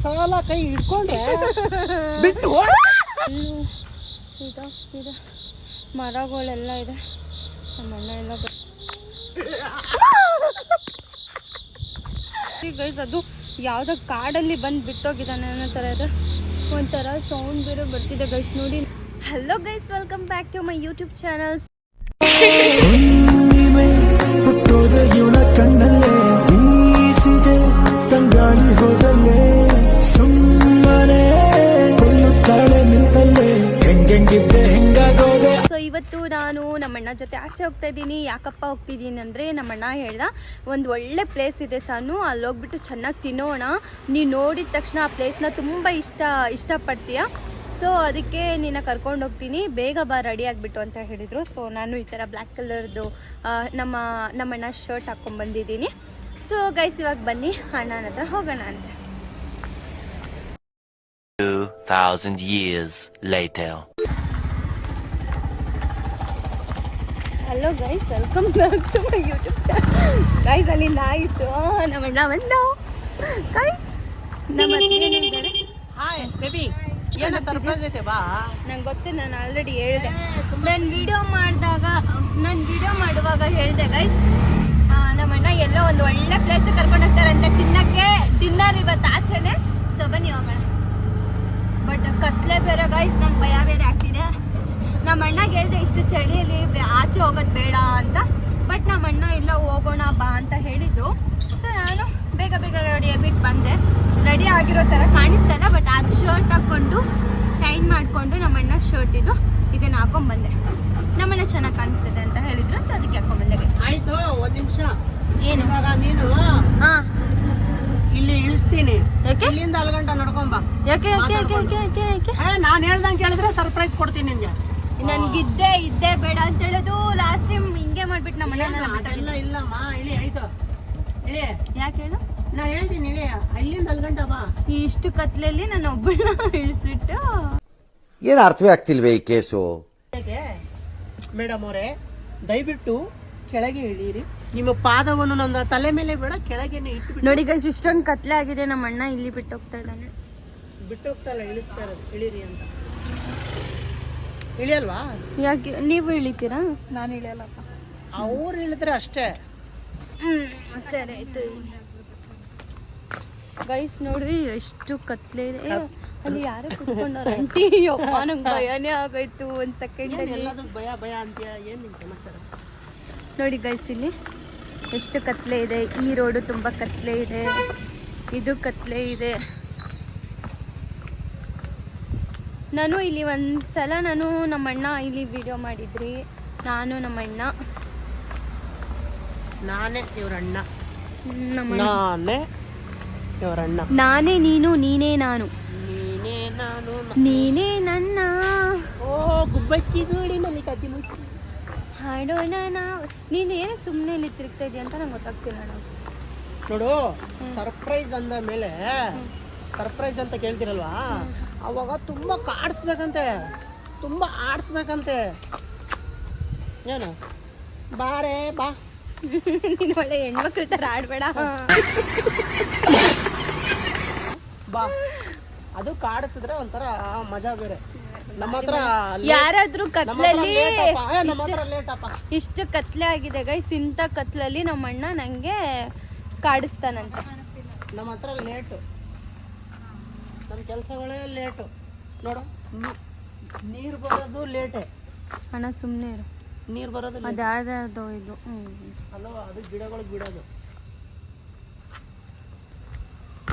ಸಾಲ ಕೈ ಹಿಡ್ಕೊಂಡ್ರೆ ಬಿಟ್ಟು ಇದೆ ಮರಗಳೆಲ್ಲ ಇದೆ. ನಮ್ಮ ಅಣ್ಣ ಎಲ್ಲ ಗೈಸ್ ಅದು ಯಾವುದೋ ಕಾಡಲ್ಲಿ ಬಂದು ಬಿಟ್ಟೋಗಿದ್ದಾನೆ ಅನ್ನೋ ಥರ ಇದೆ. ಒಂಥರ ಸೌಂಡ್ ಬೇರೆ ಬರ್ತಿದೆ ಗೈಸ್ ನೋಡಿ. Hello guys, welcome back to my YouTube channels. ತಂಗಾಳಿ ಹೋದಲ್ಲೇ ಸುಮ್ಮನೆ ಕೊಲ್ಲುತ್ತಾಳೆ ನಿಂತಲ್ಲೇ ಹೆಂಗೆಂಗಿದ್ದೆ ಹೆಂಗಾಗೋದೆ. ಸೊ ಇವತ್ತು ನಾನು ನಮ್ಮಣ್ಣ ಜೊತೆ ಆಚೆ ಹೋಗ್ತಾ ಇದ್ದೀನಿ. ಯಾಕಪ್ಪ ಹೋಗ್ತಿದ್ದೀನಿ ಅಂದರೆ ನಮ್ಮಣ್ಣ ಹೇಳ್ದ ಒಂದು ಒಳ್ಳೆ ಪ್ಲೇಸ್ ಇದೆ ಸಾನು, ಅಲ್ಲಿ ಹೋಗ್ಬಿಟ್ಟು ಚೆನ್ನಾಗಿ ತಿನ್ನೋಣ, ನೀನು ನೋಡಿದ ತಕ್ಷಣ ಆ ಪ್ಲೇಸ್ನ ತುಂಬ ಇಷ್ಟಪಡ್ತೀಯ, ಸೊ ಅದಕ್ಕೆ ನಿನ್ನ ಕರ್ಕೊಂಡು ಹೋಗ್ತೀನಿ, ಬೇಗ ಬಾ ರೆಡಿ ಆಗಿಬಿಟ್ಟು ಅಂತ ಹೇಳಿದರು. ಸೊ ನಾನು ಈ ಥರ ಬ್ಲ್ಯಾಕ್ ಕಲರ್ದು ನಮ್ಮಣ್ಣ ಶರ್ಟ್ ಹಾಕ್ಕೊಂಡ್ಬಂದಿದ್ದೀನಿ. ಸೊ ಗೈಸ್ ಇವಾಗ ಬನ್ನಿ ಅಣ್ಣನ ಹತ್ರ ಹೋಗೋಣ ಅಂತ. 2000 years later. Hello guys, welcome back to my YouTube channel. Guys ಅಲ್ಲಿ ನಾಯಿತ್ತು, ನಮ್ಮಣ್ಣ ಬಂದ. ಗೈಸ್ ನಮ್ಮ ಏನಿದ್ದಾರೆ, ಹಾಯ್ ಬೇಬಿ, ಏನು ಸರ್ಪ್ರೈಸ್ ಐತೆ ಬಾ. ನಂಗೆ ಗೊತ್ತೇ, ನಾನು ಆಲ್ರೆಡಿ ಹೇಳಿದೆ. ನಾನು ವಿಡಿಯೋ ಮಾಡುವಾಗ ಹೇಳಿದೆ ಗೈಸ್, ನಮ್ಮಣ್ಣ ಎಲ್ಲೋ ಒಂದು ಒಳ್ಳೆ ಪ್ಲೇಸ್ ಕರ್ಕೊಂಡು ಹೋಗ್ತಾರಂತೆ ತಿನ್ನಕ್ಕೆ, ಡಿನ್ನರ್ ಇವತ್ತು ಆಚೆನೆ. ಸೊ ಬನ್ನಿ ಹೋಗೋಣ. ಬಟ್ ಕತ್ಲೆ ಬೇರೆ ಗೈಸ್, ನಂಗೆ ಭಯ ಬೇರೆ ಆಗ್ತಿದೆ. ನಮ್ಮ ಅಣ್ಣಗೆ ಹೇಳಿದೆ ಇಷ್ಟು ಚಳಿಯಲ್ಲಿ ಆಚೆ ಹೋಗೋದು ಬೇಡ ಅಂತ, ಬಟ್ ನಮ್ಮ ಅಣ್ಣ ಇಲ್ಲ ಹೋಗೋಣ ಬಾ ಅಂತ ಹೇಳಿದ್ರು. ಸೊ ನಾನು ಬೇಗ ರೆಡಿ ಆಗಿಬಿಟ್ಟು ಬಂದೆ. ರೆಡಿ ಆಗಿರೋ ಥರ ಕಾಣಿಸ್ತಾನೆ, ಬಟ್ ಅದು ಶರ್ಟ್ ಹಾಕ್ಕೊಂಡು ಚೈನ್ ಮಾಡಿಕೊಂಡು ನಮ್ಮ ಅಣ್ಣ ಶರ್ಟ್ ಇದನ್ನು ಹಾಕೊಂಡ್ಬಂದೆ. ನಮ್ಮಣ್ಣ ಚೆನ್ನಾಗಿ ಕಾಣಿಸ್ತದೆ ಅಂತ ಹೇಳಿದ್ರು, ಸೊ ಅದಕ್ಕೆ ಹಾಕೊಂಡ್ಬಂದೆ. ಆಯ್ತು, ಒಂದ್ ನಿಮಿಷ. ಏನು ಇವಾಗ ನೀನು ಇಲ್ಲಿ ಇಳಿಸ್ತೀನಿ, ಇಲ್ಲಿಂದ 4 ಗಂಟೆ ನಡ್ಕೊಂಬ. ಯಾಕೆ ನಾನು ಹೇಳ್ದಂಗೆ ಕೇಳಿದ್ರೆ ಸರ್ಪ್ರೈಸ್ ಕೊಡ್ತೀನಿ ನಿನ್ಗೆ. ನನ್ಗಿದ್ದೆ ಬೇಡ ಅಂತ ಹೇಳೋದು ಲಾಸ್ಟ್ ಟೈಮ್ ಹಿಂಗೆ ಮಾಡ್ಬಿಟ್ಟು ನಮ್ಮ ಅದೆಲ್ಲ ಇಲ್ಲಮ್ಮ, ಇಳಿ. ಆಯ್ತು ಇಳಿ. ಯಾಕೆ ಹೇಳು, ನಾನು ಹೇಳ್ತೀನಿ ಇಳಿ, ಇಲ್ಲಿಂದ 4 ಗಂಟೆ ಬಾ. ಇಷ್ಟು ಕತ್ಲಲ್ಲಿ ನಾನು ಒಬ್ಬಳನ್ನ ಇಳಿಸ್ಬಿಟ್ಟು ಏನು ಅರ್ಥವೇ ಆಗ್ತಿಲ್ವೇ ಈ ಕೇಸು. ಮೇಡಮ್ ಅವರೇ, ದಯವಿಟ್ಟು ಕೆಳಗೆ ಇಳೀರಿ. ನಿಮ್ಮ ಪಾದವನ್ನು ನನ್ನ ತಲೆ ಮೇಲೆ ಬೇಡ, ಕೆಳಗೇನೆ ಇಟ್ಟು ನೋಡಿ ಗೈಸ್, ಇಷ್ಟೊಂದು ಕತ್ಲೆ ಆಗಿದೆ. ನಮ್ಮ ಅಣ್ಣ ಇಲ್ಲಿ ಬಿಟ್ಟು ಹೋಗ್ತಾ ಇದ್ದಾನೆ. ಬಿಟ್ಟು ಹೋಗ್ತಾ ಇಲ್ಲ, ಇಳಿಸ್ತಾ ಇರೋದು. ಇಳೀರಿ ಅಂತ. ಇಳಿಯಲ್ವಾ? ಯಾಕೆ ನೀವು ಇಳಿತೀರಾ? ನಾನು ಇಳಿಯಲ್ಲಪ್ಪ. ಅವ್ರು ಇಳಿದ್ರೆ ಅಷ್ಟೇ. ಸರಿ ಆಯ್ತು. ಗೈಸ್ ನೋಡ್ರಿ ಎಷ್ಟು ಕತ್ಲೆ ಇದೆ. ಅಲ್ಲಿ ಯಾರು ಕುತ್ಕೊಂಡವ್ರ ಆಂಟಿ, ಯಪ್ಪ ನಂಗೆ ಭಯನೇ ಆಗೋಯ್ತು ಒಂದು ಸೆಕೆಂಡಲ್ಲಿ. ಭಯ ಅಂತೀಯ, ಏನು ನಿನ್ನ ಸಮಾಚಾರ? ನೋಡಿ ಗೈಸ್, ಇಲ್ಲಿ ಎಷ್ಟು ಕತ್ಲೆ ಇದೆ. ಈ ರೋಡು ತುಂಬ ಕತ್ಲೆ ಇದೆ, ಇದು ಕತ್ಲೆ ಇದೆ. ನಾನು ಇಲ್ಲಿ ಒಂದ್ಸಲ ನಮ್ಮಣ್ಣ ಇಲ್ಲಿ ವಿಡಿಯೋ ಮಾಡಿದ್ರಿ, ನಾನು ನಮ್ಮಣ್ಣ, ನಾನೇ ಇವರಣ್ಣ, ನಾನೇ ನೀನು, ನೀನೇ ನಾನು, ನೀನೇ ನನ್ನ. ಓ ಗುಬ್ಬಚ್ಚಿ ಗೂಡಿ ಮನೆ ಕತ್ತಿ ಮುಚ್ಚಿ ಹಾಡೋಣ ನಾವು. ನೀನು ಏನು ಸುಮ್ಮನೆ ಇಲ್ಲಿ ತಿರುಗ್ತಾ ಇದೆಯಾ ಅಂತ ನಂಗೆ ಗೊತ್ತಾಗ್ತಿಲ್ಲ. ನೋಡು, ಸರ್ಪ್ರೈಸ್ ಅಂದ ಮೇಲೆ ಸರ್ಪ್ರೈಸ್ ಅಂತ ಕೇಳ್ತಿರಲ್ವಾ, ಅವಾಗ ತುಂಬಾ ಕಾಡಿಸ್ಬೇಕಂತೆ, ತುಂಬಾ ಆಡಿಸ್ಬೇಕಂತೆ. ಏನು ಬಾರೇ ಬಾ. ನೀನು ಒಳ್ಳೆ ಹೆಣ್ಮಕ್ಳ ಥರ ಆಡ್ಬೇಡ ಬಾ. ಅದು ಕಾಡಿಸಿದ್ರೆ ಒಂಥರ ಮಜಾ ಬೇರೆ. ನಮ್ಮ ಹತ್ರ ಯಾರಾದ್ರೂ ಕತ್ಲಲ್ಲಿ ಲೇಟಪ್ಪ, ಇಷ್ಟು ಕತ್ಲೆ ಆಗಿದೆ ಗೈಸ್, ಇಂಥ ಕತ್ಲಲ್ಲಿ ನಮ್ಮ ಅಣ್ಣ ನಂಗೆ ಕಾಡಿಸ್ತಾನಂತೆ. ನಮ್ಮ ಹತ್ರ ಲೇಟು, ನಮ್ಮ ಕೆಲಸಗಳೇ ಲೇಟು. ನೋಡು, ನೀರು ಬರೋದು ಲೇಟೆ. ಅಣ್ಣ ಸುಮ್ಮನೆ ಇರು, ನೀರು ಬರೋದು ಅದು ಯಾವ್ದು ಇದು ಅಲ್ವಾ, ಅದು ಗಿಡಗಳು ಬಿಡೋದು.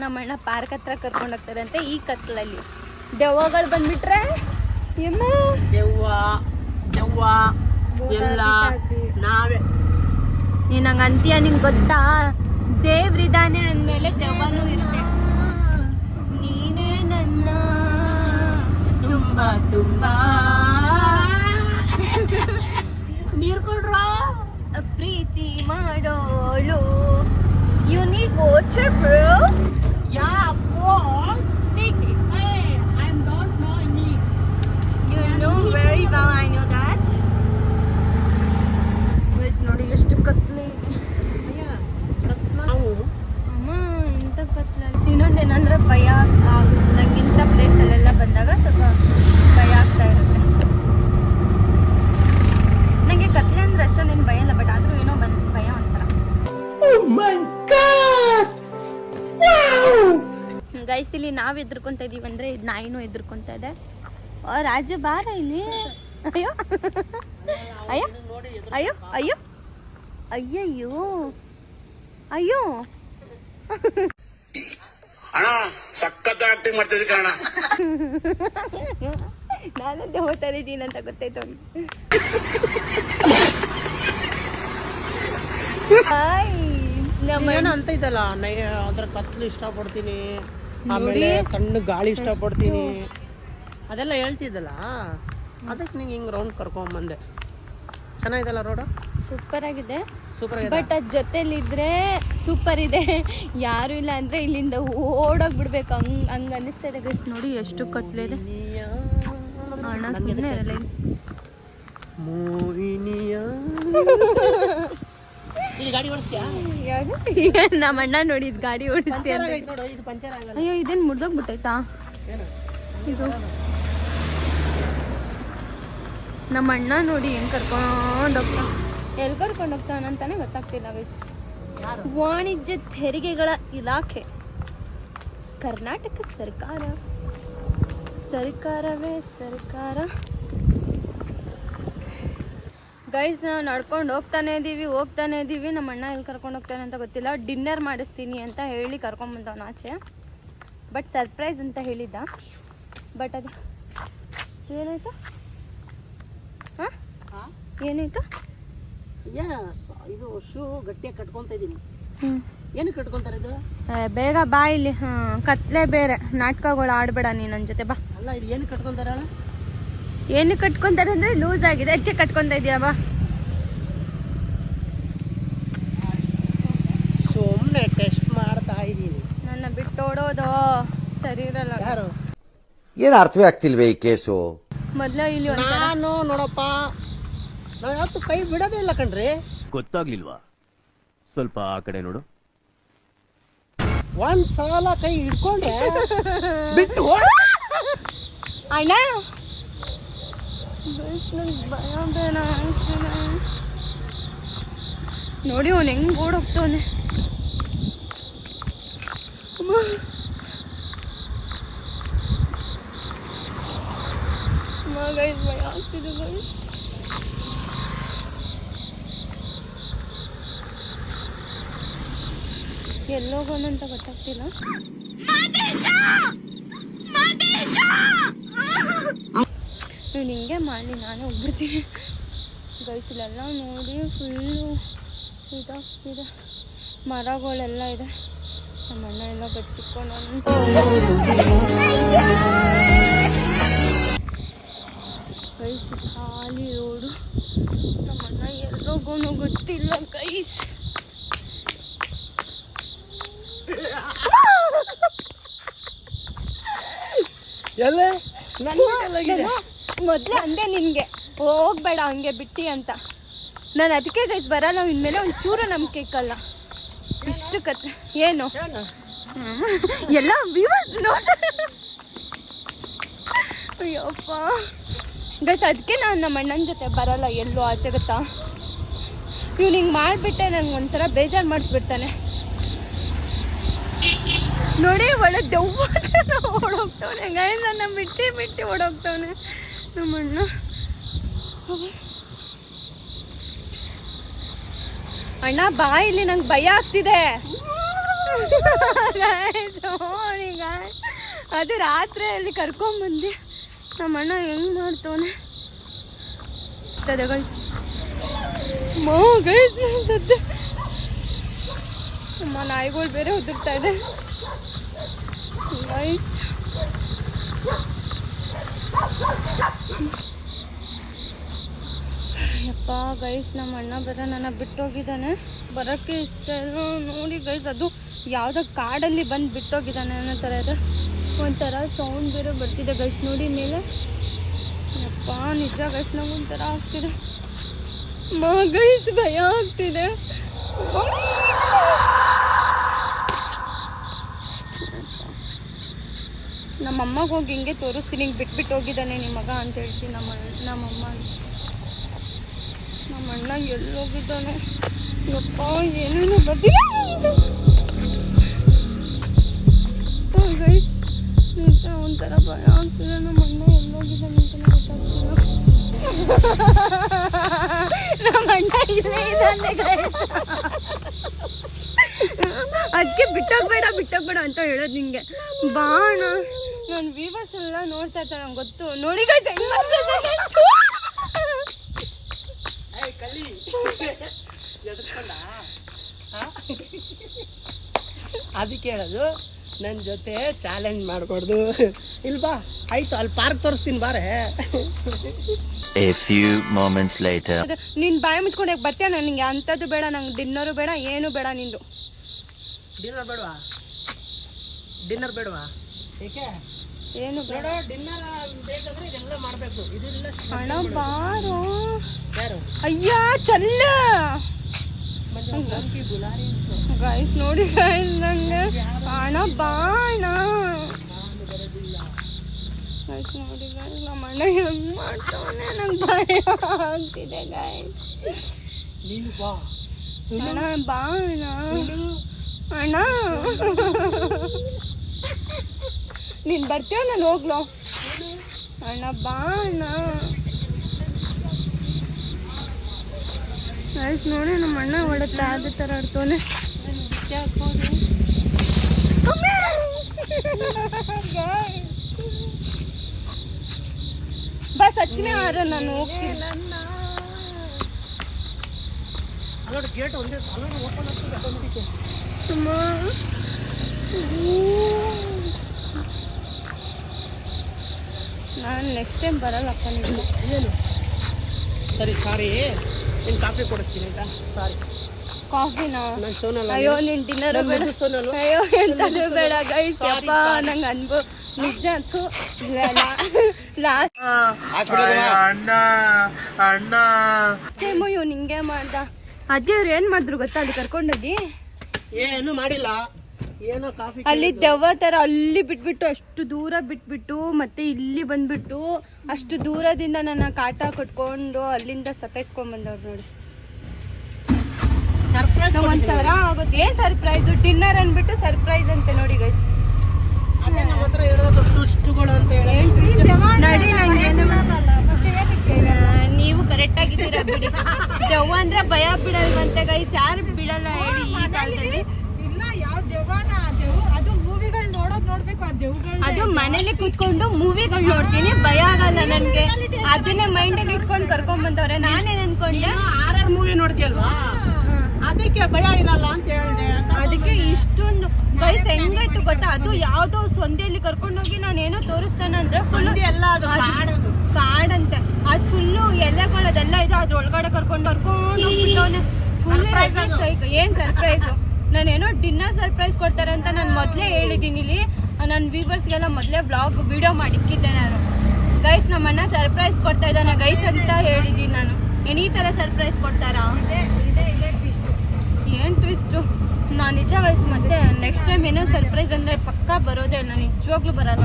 ನಮ್ಮಣ್ಣ ಪಾರ್ಕ್ ಹತ್ರ ಕರ್ಕೊಂಡು ಹೋಗ್ತಾರಂತೆ ಈ ಕತ್ಲಲ್ಲಿ. ದೆವ್ವಗಳು ಬಂದ್ಬಿಟ್ರೆ ದೆವ್ವ ಎಲ್ಲ ನಾವೇ. ನೀನು ಹಂಗೆ ಅಂತೀಯ, ನಿಂಗೆ ಗೊತ್ತಾ, ದೇವ್ರಿದಾನೆ ಅಂದಮೇಲೆ ದೆವ್ವನೂ ಇರುತ್ತೆ. ನೀನೇ ನನ್ನ ತುಂಬಾ ನೀರು ಕೊಡ್ರ ಪ್ರೀತಿ ಮಾಡೋಳು. You need water bro? Ya boss. Very well, I know that. Guys, ನೋಡಿ ಎಷ್ಟು ಕತ್ಲೆ ಇದೆ. ಅಮ್ಮ ಇಂಥ ಕತ್ಲೆ. ಇನ್ನೊಂದೇನಂದ್ರೆ ಭಯ ಗೈಸ್ ಇಲ್ಲಿ ನಾವು ಎದ್ರುಕೊಂತ ಇದೀವಿ ಅಂದರೆ ಇದು ನಾಯಿನೂ ಎದ್ರುಕೊಂತ ಇದೆ. ರಾಜು ಬಾರ ಇಲ್ಲಿ. ಅಯ್ಯೋ ಅಯ್ಯೋ ಅಯ್ಯೋ ಅಯ್ಯೋ ಅಯ್ಯಯ್ಯೋ ಅಯ್ಯೋ ಅಣ್ಣ ಸಖತ್ ಆಕ್ಟಿಂಗ್ ಮಾಡ್ತಿದ್ದೆ ಕಣ. ನಾನಂತೆ ಹೋಗ್ತಾ ಇದ್ದೀನಿ ಅಂತ ಗೊತ್ತಾಯ್ತು ಅವ್ನಿಗೆ. ಏನು ಅಂತ ಇದಲ್ಲ ಅದ್ರ ಕತ್ಲು ಇಷ್ಟಪಡ್ತೀನಿ, ಆಮೇಲೆ ಕಣ್ಣು ಗಾಳಿ ಇಷ್ಟಪಡ್ತೀನಿ ಅದೆಲ್ಲ ಹೇಳ್ತಿದ್ದಲ್ಲ, ಅದಕ್ಕೆ ನಿಂಗೆ ಹಿಂಗೆ ರೌಂಡ್ ಕರ್ಕೊಂಬಂದೆ. ಚೆನ್ನಾಗಿದಲ್ಲ ರೋಡು? ಸೂಪರ್ ಆಗಿದೆ. ಸೂಪರ್ ಆಗಿದೆ. ಬಟ್ ಅದ್ ಜೊತೆಲಿದ್ರೆ ಸೂಪರ್ ಇದೆ, ಯಾರು ಇಲ್ಲ ಅಂದ್ರೆ ಇಲ್ಲಿಂದ ಓಡೋಗ್ ಬಿಡ್ಬೇಕು ಹಂಗ ಅನಿಸ್ತಾ ಇದೆ ಗೈಸ್. ನೋಡಿ ಎಷ್ಟು ಕತ್ಲಿದೆ. ಅಣ್ಣ ಸುಮ್ಮನೆ ಇರಲ್ಲ ಇದು ಗಾಡಿ ಓಡಿಸ್ತೀಯಾ? ಯಾರು ನಮ್ಮ ಅಣ್ಣ ನೋಡಿ ಇದು ಗಾಡಿ ಓಡಿಸ್ತೀಯ ಅಂತ. ನೋಡು ಇದು ಪಂಚರ್ ಆಗಲ್ಲ. ಅಯ್ಯೋ ಇದೇನು ಮುರಿದೋಗ್ಬಿಟ್ಟೈತಾ ಇದು? ನಮ್ಮ ಅಣ್ಣ ನೋಡಿ ಹೆಂಗ್ ಕರ್ಕೊಂಡು ಹೋಗ್ತಾ, ಎಲ್ಲಿ ಕರ್ಕೊಂಡು ಹೋಗ್ತಾನಂತಾನೆ ಗೊತ್ತಾಗ್ತಿಲ್ಲ ಗೈಸ್. ವಾಣಿಜ್ಯ ತೆರಿಗೆಗಳ ಇಲಾಖೆ, ಕರ್ನಾಟಕ ಸರ್ಕಾರವೇ ಸರ್ಕಾರ. ಗೈಸ್ ನಾವು ನಡ್ಕೊಂಡು ಹೋಗ್ತಾನೆ ಇದ್ದೀವಿ. ನಮ್ಮ ಅಣ್ಣ ಎಲ್ಲಿ ಕರ್ಕೊಂಡು ಹೋಗ್ತಾನೆ ಅಂತ ಗೊತ್ತಿಲ್ಲ. ಡಿನ್ನರ್ ಮಾಡಿಸ್ತೀನಿ ಅಂತ ಹೇಳಿ ಕರ್ಕೊಂಬಂದವನು ಆಚೆ. ಬಟ್ ಸರ್ಪ್ರೈಸ್ ಅಂತ ಹೇಳಿದ್ದ. ಬಟ್ ಅದು ಏನಾಯ್ತು? ಹಾಂ ಏನಾಯ್ತು? ಇದು ಶೂ ಗಟ್ಟಿಯಾಗಿ ಕಟ್ಕೊಂತ ಇದೀನಿ. ಏನು ಕಟ್ಕೊಂತಾರೆ ಇದು? ಬೇಗ ಬಾ ಇಲ್ಲಿ. ಕತ್ಲೆ ಬೇರೆ ನಾಟಕಗಳು ಆಡಬೇಡ ನೀ ನನ್ನ ಜೊತೆ ಬಾ. ಅಲ್ಲ ಇದು ಏನು ಕಟ್ಕೊಂತಾರ? ಏನು ಕಟ್ಕೊಂತಾರೆ ಅಂದ್ರೆ ಲೂಸ್ ಆಗಿದೆ, ಅದಕ್ಕೆ ಕಟ್ಕೊಂತ ಇದೀಯ ಬಾ. ಸುಮ್ಮನೆ ಟೆಸ್ಟ್ ಮಾಡ್ತಾ ಇದ್ದೀನಿ. ನನ್ನ ಬಿಟ್ಟು ಓಡೋದು ಸರಿ ಇರಲ್ಲ. ಯಾರು? ಏನು ಅರ್ಥವೇ ಆಗ್ತಿಲ್ವೇ ಈ ಕೇಸು? ಮೊದ್ಲು ಇಲ್ಲಿ ನಾನು ನೋಡಪ್ಪ, ನಾವು ಯಾವತ್ತು ಕೈ ಬಿಡೋದೇ ಇಲ್ಲ ಕಣ್ರಿ. ಗೊತ್ತಾಗ್ಲಿಲ್ವಾ? ಸ್ವಲ್ಪ ಆ ಕಡೆ ನೋಡು. ಒಂದ್ ಸಲ ಕೈ ಹಿಡ್ಕೊಂಡ್ರೆ ಬಿಟ್ಟು ಅಣ್ಣ ಭಯ ಬೇಡ. ನೋಡಿ ಅವನು ಹೆಂಗ್ ಓಡೋಗ್ತವನೆ. ಗೈಸ್ ಭಯ ಆಗ್ತಿದೆ ಗೈಸ್. ಎಲ್ಲೋಗೋಣಂತ ಗೊತ್ತಾಗ್ತಿಲ್ಲ. ನೀವು ಹಿಂಗೆ ಮಾಡಿ ನಾನೇ ಹೋಗ್ಬಿಡ್ತೀನಿ ಗೈಸ್. ಇಲ್ಲೆಲ್ಲ ನೋಡಿ ಫುಲ್ಲು ಇದೆ, ಮರಗಳೆಲ್ಲ ಇದೆ. ನಮ್ಮ ಅಣ್ಣ ಎಲ್ಲ ಗಟ್ಟಿಕೊಂಡು ಗೈಸ್ ಖಾಲಿ ರೋಡು. ನಮ್ಮ ಅಣ್ಣ ಎಲ್ಲೋಗೋನು ಗೊತ್ತಿಲ್ಲ ಗೈಸ್. ಮೊದ್ಲೇ ಅಂದೆ ನಿನ್ಗೆ ಹೋಗ್ಬೇಡ ಹಂಗೆ ಬಿಟ್ಟಿ ಅಂತ. ನಾನು ಅದಕ್ಕೆ ಗೈಸ್ ಬರಲ್ಲ ಇನ್ಮೇಲೆ ಒಂಚೂರು ನಂಬಿಕೆ ಇಕ್ಕಲ್ಲ. ಇಷ್ಟು ಕತೆ ಏನು ಎಲ್ಲ ವ್ಯೂವರ್ಸ್ ನೋಡಿ. ಅಯ್ಯಪ್ಪ ಗೈಸ್ ಅದಕ್ಕೆ ನಾನು ನಮ್ಮ ಅಣ್ಣನ ಜೊತೆ ಬರಲ್ಲ ಎಲ್ಲೂ ಆಚೆ ಗೊತ್ತಾ. ಇವ್ನು ಹಿಂಗೆ ಮಾಡಿಬಿಟ್ಟೆ ನಂಗೆ ಒಂಥರ ಬೇಜಾರು ಮಾಡಿಸ್ಬಿಡ್ತಾನೆ. ನೋಡಿ ಒಳ್ಳೆ ದೆವ್ವ ಓಡೋಗ್ತವನೆ ಗೈಸ್. ನನ್ನ ಬಿಟ್ಟು ಓಡೋಗ್ತವನೆ ನಮ್ಮ ಅಣ್ಣ. ಅಣ್ಣ ಬಾ ಇಲ್ಲಿ, ನಂಗೆ ಭಯ ಆಗ್ತಿದೆ. ಅದು ರಾತ್ರಿ ಅಲ್ಲಿ ಕರ್ಕೊಂಬಂದು ನಮ್ಮ ಅಣ್ಣ ಹೆಂಗ್ ಮಾಡ್ತವನೆ ಗೈಸ್. ಸದ್ಯ ನಮ್ಮ ನಾಯಿಗಳು ಬೇರೆ ಉದುರ್ತಾ ಇದೆ ಗೈಸ್. ಯಪ್ಪ ಗೈಸ್ ನಮ್ಮ ಅಣ್ಣ ಬೇರೆ ನನ್ನ ಬಿಟ್ಟೋಗಿದ್ದಾನೆ. ಬರೋಕ್ಕೆ ಇಷ್ಟ ಇಲ್ಲ ನೋಡಿ ಗೈಸ್. ಅದು ಯಾವುದೋ ಕಾಡಲ್ಲಿ ಬಂದು ಬಿಟ್ಟೋಗಿದ್ದಾನೆ ಅನ್ನೋ ಥರ ಇದೆ. ಒಂಥರ ಸೌಂಡ್ ಬೇರೆ ಬರ್ತಿದೆ ಗೈಸ್ ನೋಡಿ ಮೇಲೆ. ಯಪ್ಪ ನಿಜ ಗೈಸ್ ನಂಗೆ ಒಂಥರ ಆಗ್ತಿದೆ ಗೈಸ್, ಭಯ ಆಗ್ತಿದೆ. ನಮ್ಮಮ್ಮಗೆ ಹೋಗಿ ಹಿಂಗೆ ತೋರಿಸ್ತೀನಿ, ಹಿಂಗೆ ಬಿಟ್ಬಿಟ್ಟು ಹೋಗಿದ್ದಾನೆ ನಿಮ್ಮ ಮಗ ಅಂತ ಹೇಳ್ತೀನಿ ನಮ್ಮಮ್ಮ. ನಮ್ಮ ಅಣ್ಣ ಎಲ್ಲೋಗಿದ್ದಾನೆ ಯಪ್ಪ, ಏನೇನು ಬರ್ತಿದೆ ಗೈಸ್. ಒಂಥರ ಭಯ ಆಗ್ತಿದೆ. ನಮ್ಮ ಅಣ್ಣ ಎಲ್ಲೋಗಿದ್ದಾನೆ ಅಂತ ಗೊತ್ತಾಗ್ತಿಲ್ಲ. ನಮ್ಮ ಅಣ್ಣ ಇಲ್ಲೇ ಇದ್ದಾನೆ. ಅದಕ್ಕೆ ಬಿಟ್ಟೋಗ್ಬೇಡ ಅಂತ ಹೇಳೋದು ನಿಂಗೆ. ಬಾಣ ನಾನು ವೀವರ್ಸ್ ಎಲ್ಲ ನೋಡ್ತಾ ಇರ್ತಾರೆ, ನಂಗೆ ಗೊತ್ತು. ನೋಡಿ ಗೈಸ್ ಹೆಂಗ್ ಮಾಡ್ತಿದ್ದಾನೆ. ಅದಕ್ಕೆ ಹೇಳೋದು ನನ್ನ ಜೊತೆ ಚಾಲೆಂಜ್ ಮಾಡ್ಕೊಡ್ದು. ಇಲ್ಬಾ ಆಯ್ತು, ಅಲ್ಲಿ ಪಾರ್ಕ್ ತೋರಿಸ್ತೀನಿ ಬಾರೆ. A few moments later. ನೀನ್ ಬಾಯಿ ಮುಚ್ಕೊಂಡೆ ಬರ್ತೀಯ. ನನಗೆ ಅಂಥದ್ದು ಬೇಡ, ನಂಗೆ ಡಿನ್ನರು ಬೇಡ, ಏನು ಬೇಡ ನಿಂದು. ಡಿನ್ನರ್ ಬೇಡವಾ? ಏಕೆ? ಏನು ಬೇಡ. ಡಿನ್ನರ್ ಬೇಕಂದ್ರೆ ಇದೆಲ್ಲ ಮಾಡ್ಬೇಕು. ಇದೆಲ್ಲ ಹಣ ಬಾರು. ಯಾರು? ಅಯ್ಯ ಚಲ್ಲ ಗೈಸ್, ನೋಡಿ ಗೈಸ್, ನಂಗೆ ಹಣ ಬಾಣ. ಗೈಸ್ ನೋಡಿ ಗೈಸ್, ನಮ್ಮ ಅಣ್ಣ ಹೆಂಗ್ ಮಾಡ್ತಾವನೆ, ನಂಗೆ ಭಯ ಆಗ್ತಿದೆ ಗೈಸ್. ನೀನು ಬಾ. ಹಣ ಬಾಣ. ಅಣ್ಣ ನೀನ್ ಬರ್ತೀಯ, ನಾನು ಹೋಗ್ಲೋ? ಅಣ್ಣ ಬಾಣ. ಆಯ್ತು ನೋಡಿ, ನಮ್ಮ ಅಣ್ಣ ಒಳ್ಳೆ ತಾದ ಥರ ಆಡ್ತವನೆ. ಬಸ್ ಹಚ್ಚನೆ ಆರ, ನಾನು ಹೋಗ್ತೀನಿ. ಅಲ್ಲೋಡು ಗೇಟ್ ಒಂದೇ ಅಲ್ಲೋಡು ಓಪನ್ ಆಗ್ತದೆ ಆಟೋಮೆಟಿಕ್. ಸುಮ್ಮ ನಾನು ನೆಕ್ಸ್ಟ್ ಟೈಮ್ ಬರಲ್ಲಪ್ಪ ನೀವು. ಏನು? ಸರಿ ಸಾರಿ, ನೀನು ಕಾಫಿ ಕೊಡಿಸ್ತೀನಿ ಆಯ್ತಾ? ಸಾರಿ. ಕಾಫಿನಾ? ನಾನು ಸೋನಲ್ಲ. ಅಯ್ಯೋ ನಿನ್ ಡಿನ್ನರ್ ಬೇಡ. ಸೋನಲ್ಲ. ಅಯ್ಯೋ ಎಂತದು ಬೇಡ ಗೈಸ್. ಯಪ್ಪ ನಂಗೆ ಅನ್ಭವ ನಿಜ ಅಂತೂ ಲಾಸ್ಟ್ ಟೈಮು ಇವ್ ನಿಂಗೆ ಮಾಡ್ದ. ಅದೇ ಅವ್ರು ಏನ್ ಮಾಡಿದ್ರು ಗೊತ್ತಾ, ಅಲ್ಲಿ ಕರ್ಕೊಂಡೋಗಿ ಏನು ಮಾಡಿಲ್ಲ, ಏನೋ ಕಾಫಿ ಅಲ್ಲಿ ದೆವ್ವ ತರ ಅಲ್ಲಿ ಬಿಟ್ಬಿಟ್ಟು, ಅಷ್ಟು ದೂರ ಬಿಟ್ಬಿಟ್ಟು, ಮತ್ತೆ ಇಲ್ಲಿ ಬಂದ್ಬಿಟ್ಟು ಅಷ್ಟು ದೂರದಿಂದ ನನ್ನ ಕಾಟ ಕೊಟ್ಕೊಂಡು ಅಲ್ಲಿಂದ ಸತಾಯಿಸ್ಕೊಂಡ್ ಬಂದವ್ರು ನೋಡಿ. ಸರ್ಪ್ರೈಸ್ ಒಂಥರ ಆಗುತ್ತೆ. ಏನ್ ಸರ್ಪ್ರೈಸ್? ಡಿನ್ನರ್ ಅನ್ಬಿಟ್ಟು ಸರ್ಪ್ರೈಸ್ ಅಂತೆ ನೋಡಿ ಗೈಸ್. ಅದೇ ನಮ್ಮ ಹತ್ರ ಇರೋದು ಟ್ವಿಸ್ಟ್ಗಳು ಅಂತ ಹೇಳಿ. ನಡಿ, ನೀವು ಕರೆಕ್ಟ್ ಆಗಿದ್ದೀರಾ ಬಿಡಿ. ದೆವ್ವ ಅಂದ್ರೆ ಭಯ ಬಿಡಲ್ವಂತೆ ಗೈಸ್. ಯಾರು ಬಿಡಲ್ಲ ಹೇಳಿ ಈ ಕಾಲದಲ್ಲಿ? ಅದು ಮನೇಲಿ ಕೂತ್ಕೊಂಡು ಮೂವಿಗಳು ನೋಡ್ತೀನಿ, ಭಯ ಆಗಲ್ಲ ನನ್ಗೆ. ಅದನ್ನೇ ಮೈಂಡ್ ಅಲ್ಲಿ ಇಟ್ಕೊಂಡು ಕರ್ಕೊಂಡ್ ಬಂದವ್ರೆ. ನಾನೇನ್ ಅನ್ಕೊಂಡೆ, ಆರ್ಆರ್ ಮೂವಿ ನೋಡ್ತೀಯಲ್ವಾ, ಅದಕ್ಕೆ ಭಯ ಇರಲ್ಲ ಅಂತ ಹೇಳಿದೆ. ಅದಕ್ಕೆ ಇಷ್ಟೊಂದು ಗೈಸ್ ಹೆಂಗಾಯ್ತು ಗೊತ್ತಾ? ಅದು ಯಾವ್ದೋ ಸೊಂದೆಯಲ್ಲಿ ಕರ್ಕೊಂಡೋಗಿ ನಾನೇನೋ ತೋರಿಸ್ತಾನೆ ಅಂದ್ರೆ ಫುಲ್ ಎಲ್ಲ ಅದು ಕಾಡಂತೆ. ಅದು ಫುಲ್ಲು ಎಲೆಗಳದೆಲ್ಲ ಇದೆ, ಅದ್ರ ಒಳಗಡೆ ಕರ್ಕೊಂಡು ಹೋಗ್ಬಿಟ್ಟವನೆ. ಫುಲ್ ಏನ್ ಸರ್ಪ್ರೈಸ್? ನಾನೇನೋ ಡಿನ್ನರ್ ಸರ್ಪ್ರೈಸ್ ಕೊಡ್ತಾರೆ ಅಂತ ನಾನು ಮೊದಲೇ ಹೇಳಿದ್ದೀನಿ. ಇಲ್ಲಿ ನನ್ನ ವ್ಯೂವರ್ಸ್ಗೆಲ್ಲ ಮೊದಲೇ ವ್ಲಾಗ್ ವಿಡಿಯೋ ಮಾಡಿಕ್ಕಿದ್ದೆ ನಾನು. ಗೈಸ್ ನಮ್ಮಣ್ಣ ಸರ್ಪ್ರೈಸ್ ಕೊಡ್ತಾ ಇದ್ದಾನೆ ಗೈಸ್ ಅಂತ ಹೇಳಿದ್ದೀನಿ ನಾನು. ಏನ್ ಈ ಥರ ಸರ್ಪ್ರೈಸ್ ಕೊಡ್ತಾರಾ? ಏನು ಟ್ವಿಸ್ಟು? ನಾನು ನಿಜ ಗೈಸ್, ಮತ್ತೆ ನೆಕ್ಸ್ಟ್ ಟೈಮ್ ಏನೋ ಸರ್ಪ್ರೈಸ್ ಅಂದರೆ ಪಕ್ಕಾ ಬರೋದೇ. ನಾನು ನಿಜವಾಗ್ಲೂ ಬರಲ್ಲ.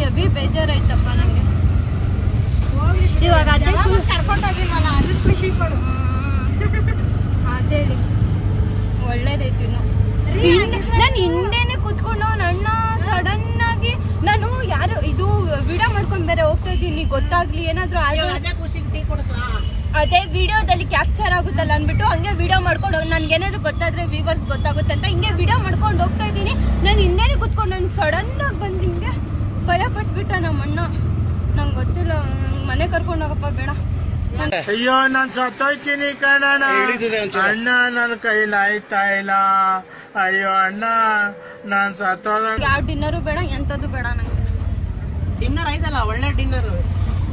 ಎಬಿ ಬೇಜಾರಾಯ್ತಪ್ಪ ನನಗೆ. ಇವಾಗ ಅದೇ ಅದೇಳಿ ಒಳ್ಳೇದಾಯ್ತು. ಇನ್ನು ನಾನು ಹಿಂದೆನೆ ಕೂತ್ಕೊಂಡು ನನ್ನ ಸಡನ್ ಆಗಿ ನಾನು ಯಾರು ಇದು ವಿಡಿಯೋ ಮಾಡ್ಕೊಂಡು ಬೇರೆ ಹೋಗ್ತಾ ಇದ್ದೀನಿ, ಗೊತ್ತಾಗ್ಲಿ ಏನಾದ್ರು ಅದೇ ವಿಡಿಯೋದಲ್ಲಿ ಕ್ಯಾಪ್ಚರ್ ಆಗುತ್ತಲ್ಲ ಅಂದ್ಬಿಟ್ಟು ಹಂಗೆ ವಿಡಿಯೋ ಮಾಡ್ಕೊಂಡು ನನ್ಗೇನಾದ್ರು ಗೊತ್ತಾದ್ರೆ ವ್ಯೂವರ್ಸ್ ಗೊತ್ತಾಗುತ್ತೆ ಅಂತ ಹಿಂಗೆ ವಿಡಿಯೋ ಮಾಡ್ಕೊಂಡು ಹೋಗ್ತಾ ಇದ್ದೀನಿ. ನಾನು ಹಿಂದೆನೆ ಕೂತ್ಕೊಂಡು ನಾನು ಸಡನ್ ಆಗಿ ಬಂದು ಹಿಂಗೆ ಭಯ ಪಡಿಸ್ಬಿಟ್ಟ ನಮ್ಮ ಅಣ್ಣ. ನಂಗೆ ಗೊತ್ತಿಲ್ಲ, ಮನೆ ಕರ್ಕೊಂಡು ಹೋಗಪ್ಪ ಬೇಡ. ಅಯ್ಯೋ ನಾನ್ ಸತ್ತೋಯ್ತೀನಿ ಕಣಣ್ಣ, ಅಣ್ಣ ನನ್ನ ಕೈಲಿ ಆಯ್ತಾ ಇಲ್ಲ. ಅಯ್ಯೋ ಅಣ್ಣ ನಾನ್ ಸತ್ತೋದ. ಯಾವ ಡಿನ್ನರು ಬೇಡ, ಎಂತದ್ದು ಬೇಡ ನಂಗೆ. ಡಿನ್ನರ್ ಆಯ್ತಲ್ಲ, ಒಳ್ಳೆ ಡಿನ್ನರ್.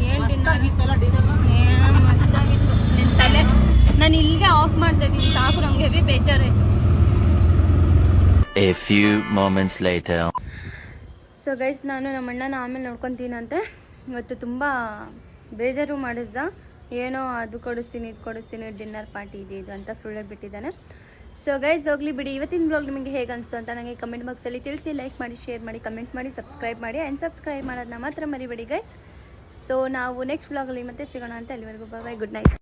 ಏನ್ ಡಿನ್ನರ್ ಆಗಿತ್ತಲ್ಲ ಡಿನ್ನರ್? ಮಸ್ತಾಗಿತ್ತು. ನಿನ್ ತಲೆ ನಾನು ಇಲ್ಲಿಗೆ ಆಫ್ ಮಾಡ್ತಾ ಇದ್ದೀನಿ, ಸಾಕು ನಂಗೆ ಹೆವಿ ಬೇಜಾರಾಯ್ತು. A few moments later. So guys, ನಾನು ನಮ್ಮ ಅಣ್ಣನ ಆಮೇಲೆ ನೋಡ್ಕೊತೀನಂತೆ. ಇವತ್ತು ತುಂಬ ಬೇಜಾರು ಮಾಡಿಸ್ದ. ಏನೋ ಅದು ಕೊಡಿಸ್ತೀನಿ ಇದು ಕೊಡಿಸ್ತೀನಿ, ಡಿನ್ನರ್ ಪಾರ್ಟಿ ಇದು ಅಂತ ಸುಳ್ಳು ಬಿಟ್ಟಿದ್ದಾನೆ. ಸೊ ಗೈಸ್ ಹೋಗ್ಲಿ ಬಿಡಿ. ಇವತ್ತಿನ ಬ್ಲಾಗ್ ನಿಮಗೆ ಹೇಗೆ ಅನಿಸ್ತು ಅಂತ ನನಗೆ ಕಮೆಂಟ್ ಬಾಕ್ಸಲ್ಲಿ ತಿಳಿಸಿ. ಲೈಕ್ ಮಾಡಿ, ಶೇರ್ ಮಾಡಿ, ಕಮೆಂಟ್ ಮಾಡಿ, ಸಬ್ಸ್ಕ್ರೈಬ್ ಮಾಡಿ. ಆ್ಯಂಡ್ ಸಬ್ಸ್ಕ್ರೈಬ್ ಮಾಡೋದನ್ನ ಮಾತ್ರ ಮರಿಬೇಡಿ ಗೈಸ್. ಸೊ ನಾವು ನೆಕ್ಸ್ಟ್ ಬ್ಲಾಗಲ್ಲಿ ಮತ್ತೆ ಸಿಗೋಣ ಅಂತ. ಅಲ್ಲಿವರೆಗೂ ಬಾಯ್, ಗುಡ್ ನೈಟ್.